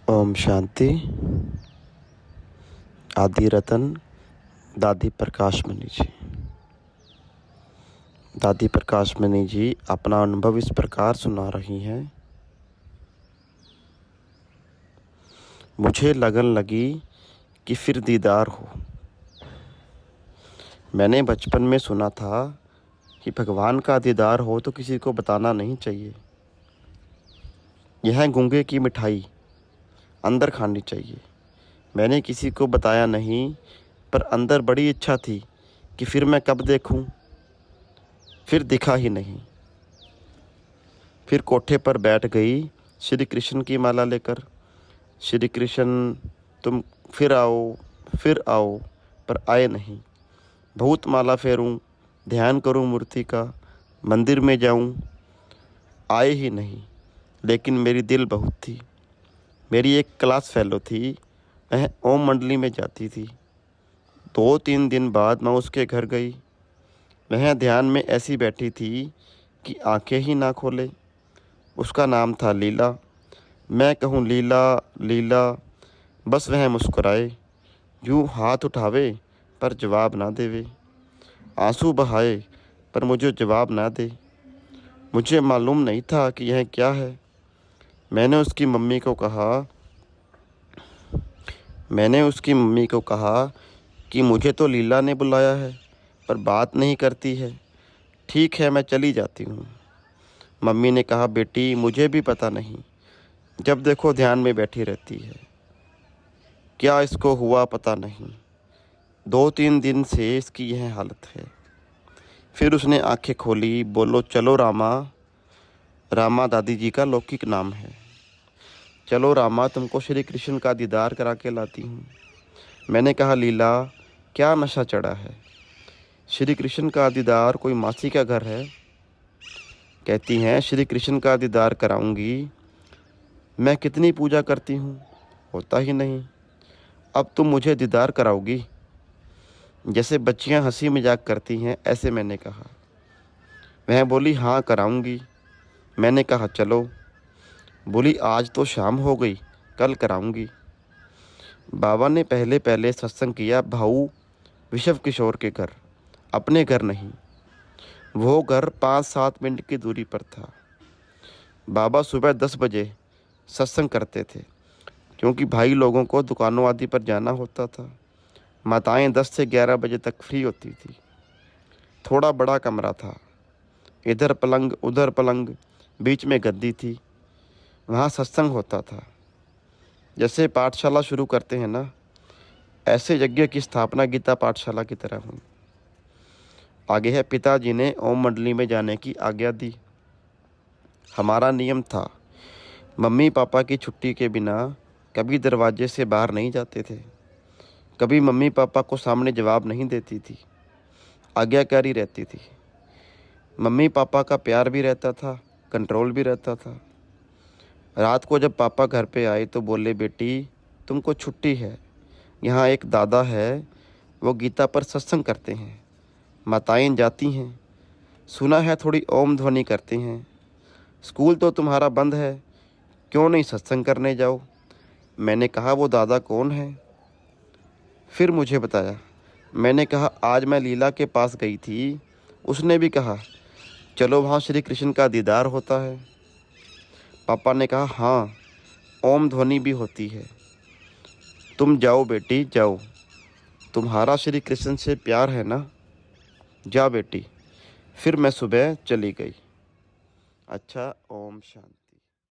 ओम शांति। आदि रतन दादी प्रकाश मणि जी। दादी प्रकाश मणि जी अपना अनुभव इस प्रकार सुना रही हैं। मुझे लगन लगी कि फिर दीदार हो। मैंने बचपन में सुना था कि भगवान का दीदार हो तो किसी को बताना नहीं चाहिए। यह गूंगे की मिठाई अंदर खानी चाहिए। मैंने किसी को बताया नहीं, पर अंदर बड़ी इच्छा थी कि फिर मैं कब देखूं। फिर दिखा ही नहीं। फिर कोठे पर बैठ गई श्री कृष्ण की माला लेकर। श्री कृष्ण तुम फिर आओ, पर आए नहीं। बहुत माला फेरूं, ध्यान करूं मूर्ति का, मंदिर में जाऊं, आए ही नहीं। लेकिन मेरी दिल बहुत थी। मेरी एक क्लास फेलो थी, वह ओम मंडली में जाती थी। 2-3 दिन बाद मैं उसके घर गई। वह ध्यान में ऐसी बैठी थी कि आंखें ही ना खोले। उसका नाम था लीला। मैं कहूँ लीला लीला, बस वह मुस्कुराए, यूँ हाथ उठावे पर जवाब ना देवे, आंसू बहाए पर मुझे जवाब ना दे। मुझे मालूम नहीं था कि यह क्या है। मैंने उसकी मम्मी को कहा कि मुझे तो लीला ने बुलाया है, पर बात नहीं करती है। ठीक है, मैं चली जाती हूँ। मम्मी ने कहा, बेटी मुझे भी पता नहीं, जब देखो ध्यान में बैठी रहती है। क्या इसको हुआ पता नहीं। 2-3 दिन से इसकी यह हालत है। फिर उसने आंखें खोली, बोलो चलो रामा। रामा दादी जी का लौकिक नाम है। चलो रामा, तुमको श्री कृष्ण का दीदार करा के लाती हूँ। मैंने कहा, लीला क्या नशा चढ़ा है? श्री कृष्ण का दीदार कोई मासी का घर है? कहती हैं श्री कृष्ण का दीदार कराऊंगी। मैं कितनी पूजा करती हूँ, होता ही नहीं। अब तुम मुझे दीदार कराओगी? जैसे बच्चियाँ हंसी मजाक करती हैं, ऐसे मैंने कहा। वह बोली, हाँ कराऊंगी। मैंने कहा चलो। बोली, आज तो शाम हो गई, कल कराऊंगी। बाबा ने पहले पहले सत्संग किया भाऊ विशव किशोर के घर, अपने घर नहीं। वो घर 5-7 मिनट की दूरी पर था। बाबा सुबह 10 बजे सत्संग करते थे, क्योंकि भाई लोगों को दुकानों आदि पर जाना होता था। माताएं 10 से 11 बजे तक फ्री होती थी। थोड़ा बड़ा कमरा था, इधर पलंग उधर पलंग, बीच में गद्दी थी। वहाँ सत्संग होता था। जैसे पाठशाला शुरू करते हैं ना, ऐसे यज्ञ की स्थापना गीता पाठशाला की तरह हुई। आगे है, पिताजी ने ओम मंडली में जाने की आज्ञा दी। हमारा नियम था, मम्मी पापा की छुट्टी के बिना कभी दरवाजे से बाहर नहीं जाते थे। कभी मम्मी पापा को सामने जवाब नहीं देती थी, आज्ञाकारी रहती थी। मम्मी पापा का प्यार भी रहता था, कंट्रोल भी रहता था। रात को जब पापा घर पे आए तो बोले, बेटी तुमको छुट्टी है, यहाँ एक दादा है, वो गीता पर सत्संग करते हैं। माताएं जाती हैं, सुना है थोड़ी ओम ध्वनि करते हैं। स्कूल तो तुम्हारा बंद है, क्यों नहीं सत्संग करने जाओ? मैंने कहा, वो दादा कौन है? फिर मुझे बताया। मैंने कहा, आज मैं लीला के पास गई थी, उसने भी कहा चलो वहाँ श्री कृष्ण का दीदार होता है। पापा ने कहा, हाँ ओम ध्वनि भी होती है। तुम जाओ बेटी जाओ, तुम्हारा श्री कृष्ण से प्यार है ना, जा बेटी। फिर मैं सुबह चली गई। अच्छा, ओम शांति।